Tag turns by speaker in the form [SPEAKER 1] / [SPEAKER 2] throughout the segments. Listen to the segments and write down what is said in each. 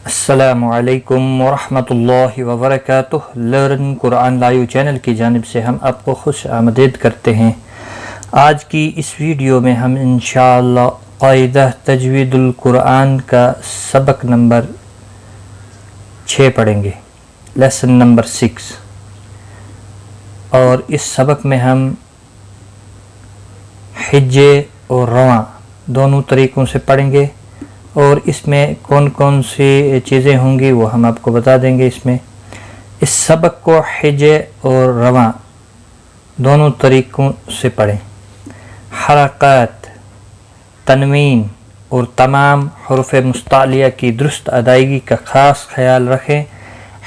[SPEAKER 1] السلام علیکم ورحمۃ اللہ وبرکاتہ۔ لرن قرآن لائیو چینل کی جانب سے ہم آپ کو خوش آمدید کرتے ہیں۔ آج کی اس ویڈیو میں ہم انشاءاللہ قاعدہ تجوید القرآن کا سبق نمبر 6 پڑھیں گے، لیسن نمبر 6، اور اس سبق میں ہم حجے اور رواں دونوں طریقوں سے پڑھیں گے، اور اس میں کون کون سی چیزیں ہوں گی وہ ہم آپ کو بتا دیں گے۔ اس سبق کو حجے اور رواں دونوں طریقوں سے پڑھیں۔ حرکات، تنوین اور تمام حروف مستعلیہ کی درست ادائیگی کا خاص خیال رکھیں۔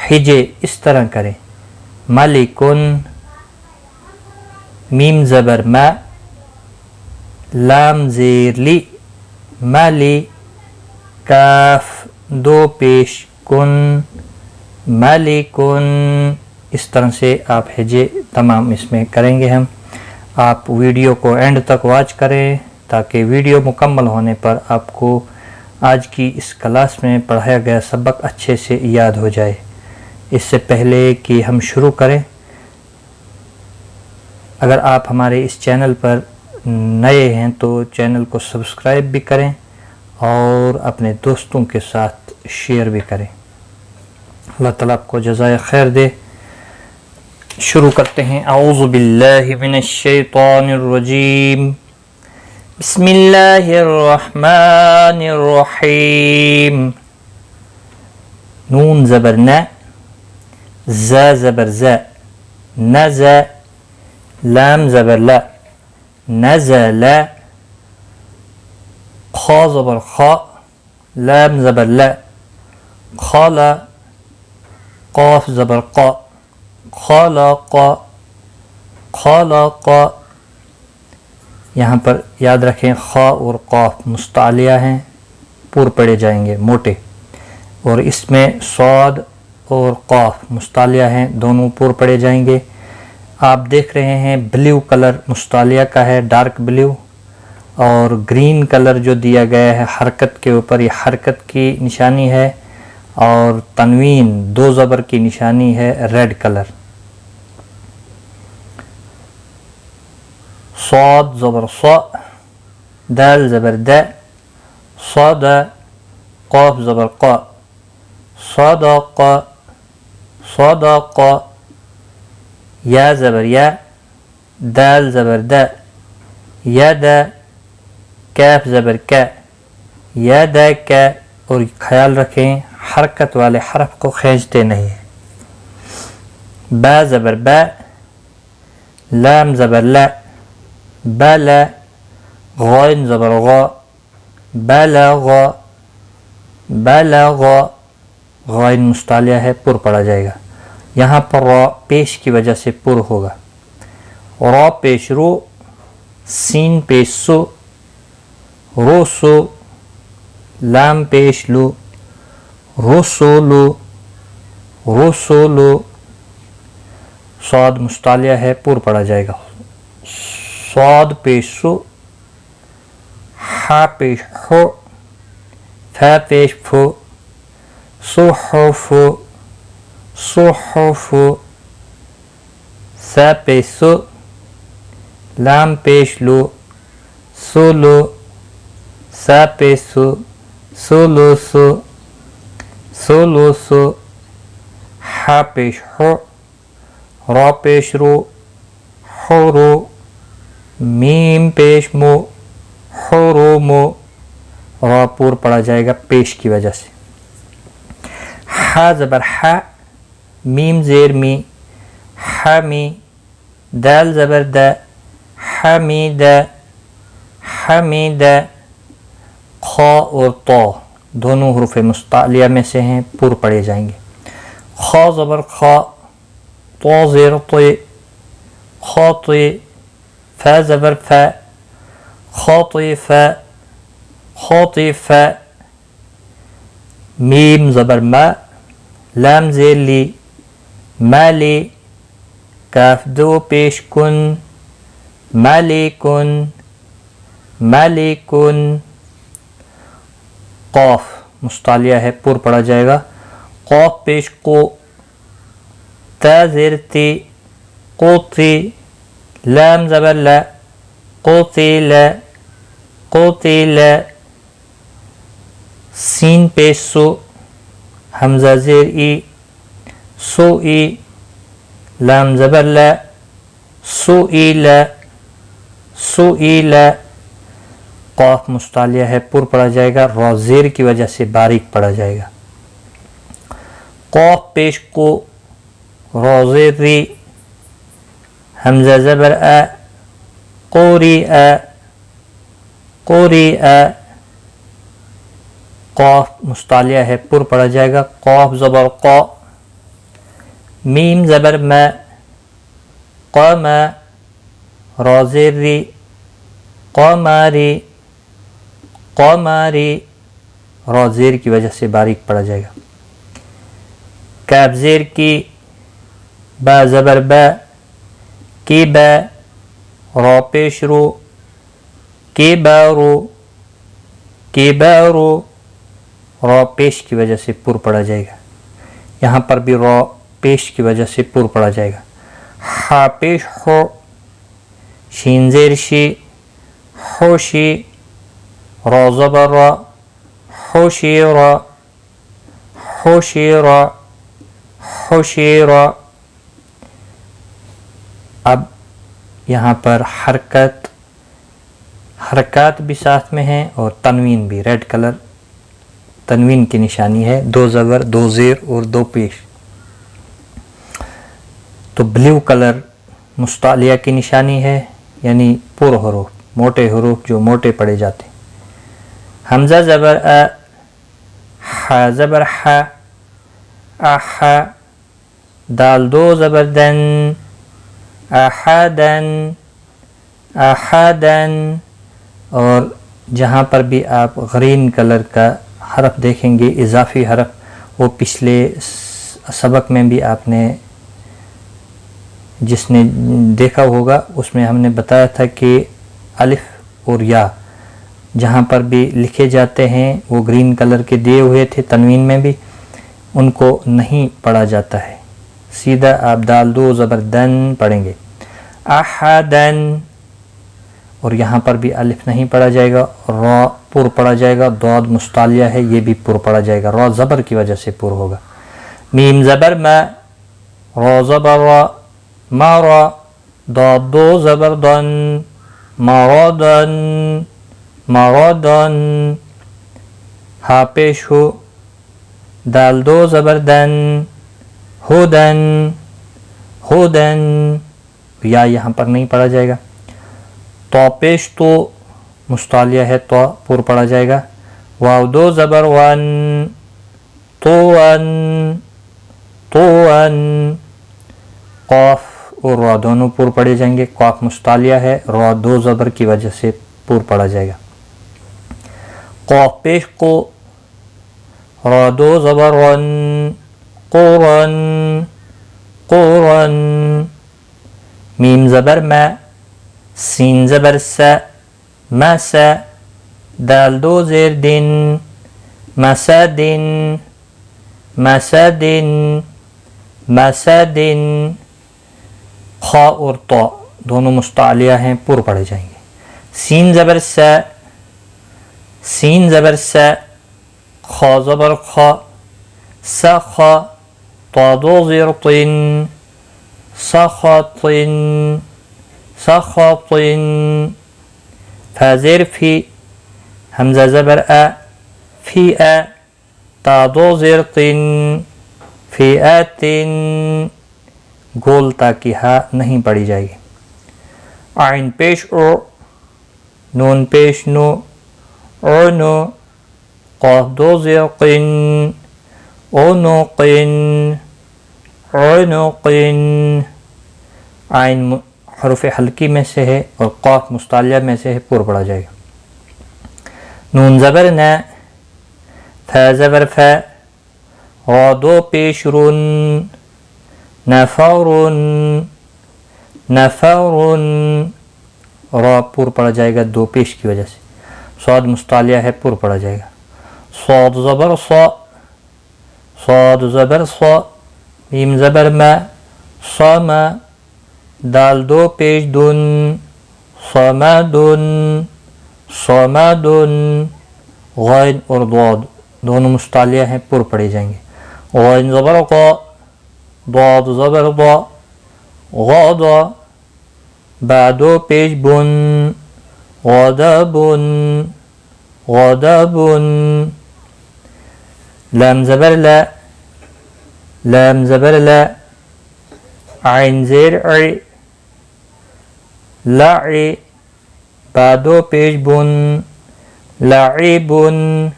[SPEAKER 1] حجے اس طرح کریں: مالکن، میم زبر ما، لام زیر لی، مالی، کاف دو پیش کن، مالکن۔ اس طرح سے آپ حجے تمام اس میں کریں گے۔ آپ ویڈیو کو اینڈ تک واچ کریں تاکہ ویڈیو مکمل ہونے پر آپ کو آج کی اس کلاس میں پڑھایا گیا سبق اچھے سے یاد ہو جائے۔ اس سے پہلے کہ ہم شروع کریں، اگر آپ ہمارے اس چینل پر نئے ہیں تو چینل کو سبسکرائب بھی کریں اور اپنے دوستوں کے ساتھ شیئر بھی کریں۔ اللہ تعالیٰ آپ کو جزائے خیر دے۔ شروع کرتے ہیں۔ اعوذ باللہ من الشیطان الرجیم، بسم اللہ الرحمن الرحیم۔ نون زبر نا، زا زبر زا، نزا، لام زبر لا، نزل، خا زبر خا، لام زبر لا، خالا، قاف زبر قا، خالق، خالق۔ یہاں پر یاد رکھیں خا اور قاف مستعلیہ ہیں، پور پڑے جائیں گے موٹے، اور اس میں صاد اور قاف مستعلیہ ہیں، دونوں پور پڑے جائیں گے۔ آپ دیکھ رہے ہیں بلیو کلر مستعلیہ کا ہے، ڈارک بلیو، اور گرین کلر جو دیا گیا ہے حرکت کے اوپر، یہ حرکت کی نشانی ہے، اور تنوین دو زبر کی نشانی ہے ریڈ کلر۔ صاد زبر صا، دال زبر دا، صاد، قاف زبر قا، صدق، صدق، یا زبر یا، دال زبر دا، ید، کیف زبر کا، ید کا، اور خیال رکھیں حرکت والے حرف کو کھینچتے نہیں ہیں۔ با زبر با، لام زبر لا، بلا، غین زبر غا، بلغ، بلغ، غین مستعلیہ ہے، پر پڑا جائے گا۔ یہاں پر را پیش کی وجہ سے پر ہوگا۔ را پیش رو، سین پیش سو، رو سو، لام پیش لو، رسولو، رسولو، صاد مستعلیہ ہے، پر پڑا جائے گا۔ صاد پیش سو، حا پیش حو، فا پیش فو، صحف، صحف، سا پیش سو، لام پیش لو، سولو، سا پیش سو، سولو سو، سولو سو، حا پیش حو، را پیش رو، حورو، میم پیش مو، حرومو، را پور پڑا جائے گا پیش کی وجہ سے۔ حا زبر حا، میم زیر می، حمی، دال زبر دا، حمیدہ، حمیدہ۔ خا اور طا دونوں حروف مستعلیہ میں سے ہیں، پور پڑے جائیں گے۔ خا زبر خا، طا زیر طے، خاطئ، فا زبر فا، خاطف، خاطف۔ میم زبر ما، لام زیر لی، مالی، کاف دو پیش کن، مالکن، مالکن۔ قاف مستعلیہ ہے پر پڑھا جائے گا. قاف پیش کو تا زیر تی قوتی لام زبر لا قوتیل قوتیل. سین پیش سو حمزہ زیر ای سو ای لام زبر لا سو ای لا سو ای لا. قاف مستعلیہ ہے پر پڑھا جائے گا. را زیر کی وجہ سے باریک پڑھا جائے گا. قاف پیش کو را زیر ری حمزہ زبر ا قوری ا قوری ا. قاف مستعلیہ ہے پر پڑھا جائے گا. قاف زبر قا میم زبر ما قام را زیر ری قاماری قاماری. را زیر کی وجہ سے باریک پڑھا جائے گا. کاف زیر کی با زبر با کی با را پیش رو کی بارو کی بارو. را پیش کی وجہ سے پر پڑھا جائے گا. یہاں پر بھی را پیش کی وجہ سے پر پڑھا جائے گا. ہا پیش ہو شین زیر شی ہوشی را زبر را ہوشی را ہوشی را ہوشی را. اب یہاں پر حرکات بھی ساتھ میں ہیں اور تنوین بھی. ریڈ کلر تنوین کی نشانی ہے. 2 زبر 2 زیر اور 2 پیش. تو بلیو کلر مستعلیہ کی نشانی ہے یعنی پر حروف موٹے حروف جو موٹے پڑھے جاتے ہیں. حمزہ زبر ا ح زبر ح اح دال 2 زبر دن احدن احدن. اور جہاں پر بھی آپ گرین کلر کا حرف دیکھیں گے اضافی حرف وہ پچھلے سبق میں بھی آپ نے جس نے دیکھا ہوگا اس میں ہم نے بتایا تھا کہ الف اور یا جہاں پر بھی لکھے جاتے ہیں وہ گرین کلر کے دیے ہوئے تھے. تنوین میں بھی ان کو نہیں پڑھا جاتا ہے. سیدھا آپ دال 2 زبر دن پڑھیں گے احدن. اور یہاں پر بھی الف نہیں پڑھا جائے گا. را پر پڑھا جائے گا. ضاد مستعلیہ ہے یہ بھی پر پڑھا جائے گا. را زبر کی وجہ سے پر ہوگا. میم زبر ما را زبر را مارا ضاد 2 زبر دن مرادن مرادن. ہا پیش ہو دال 2 زبر دن ہودن ہودن. یا یہاں پر نہیں پڑھا جائے گا. تو پیش تو مستعلیہ ہے تو پر پڑھا جائے گا. واو 2 زبر ون تو ون تو ون. قاف اور را دونوں پر پڑھے جائیں گے. قاف مستعلیہ ہے. را 2 زبر کی وجہ سے پر پڑھا جائے گا. قاف پیش کو را 2 زبر ون قرن قرن. میم زبر ما سین زبر س مس دال 2 زیر دن مسدن مسدن مسدن. خا اور طا دونوں مستعلیہ ہیں پر پڑھے جائیں گے. سین زبر س سین زبر س خا زبر خا سخ طا 2 زیر طن سخطن سخطن. فا زیر فی حمزہ زبر ا فی ا تا 2 زیر طن فی اتن. گول تاکہ ہا نہیں پڑھی جائے گی. عین پیش او نون پیش نو او نو. قاف 2 زیر قن او نو قن او نو قن. عین حروف حلقی میں سے ہے اور قاف مستعلیہ میں سے ہے پر پڑھا جائے گا. نون زبر نا فا زبر فا را 2 پیش رن نفرن نفرن. را پر پڑھا جائے گا 2 پیش کی وجہ سے. صاد مستعلیہ ہے پر پڑھا جائے گا. صاد زبر صا صاد زبر صا میم زبر ما صما دال دو پیش دن صمدن صمدن غین اور ضاد دونوں مستعلیہ ہیں پر پڑے جائیں گے غین زبر قا ضاد زبر ضا غاضا بعدو پیش بن غضبن غضبن لام زبر لا لام زبر لا عین زیر عی لعی بعدو پیش بن لعبن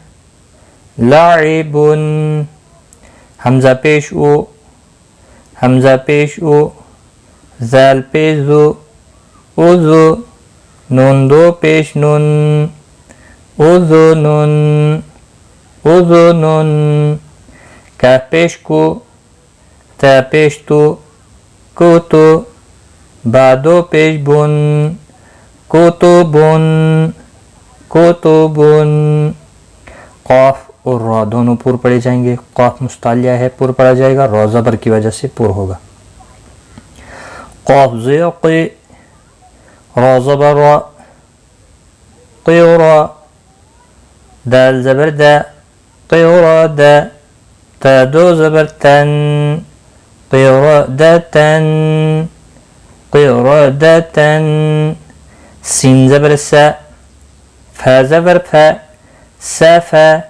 [SPEAKER 1] لعبن حمزہ پیش او حمزہ پیش او زال پیش زو اوزو نون دو پیش نون اوزنن اوزنن کاف پیش کو تا پیش تو کوتو بعدو پیش بن کوتبن کوتبن قاف اور را دونوں پر پڑے جائیں گے قاف مستعلیہ ہے پر پڑا جائے گا را زبر کی وجہ سے پر ہوگا قاف زیر قی را زبر را قیورا دال زبر دا قیورا دا تا دو زبر تن قیورا دا تن قیورا دا تن سین زبر سا فا زبر فا سافا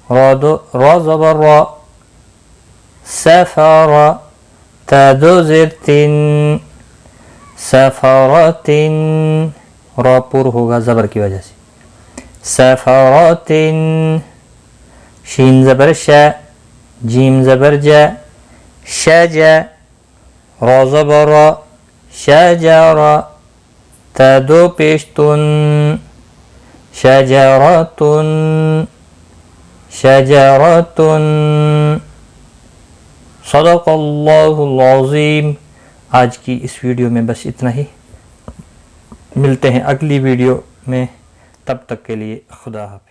[SPEAKER 1] را زبر را سافارا تا دو زیر تن سفاراتن را پر ہوگا زبر کی وجہ سے سفاراتن شین زبر شا جیم زبر جا شجا را زبر را شجارا تا دو پیشتن شجراتن شجراتن صدق اللہ العظیم آج کی اس ویڈیو میں بس اتنا ہی ملتے ہیں اگلی ویڈیو میں تب تک کے لیے خدا حافظ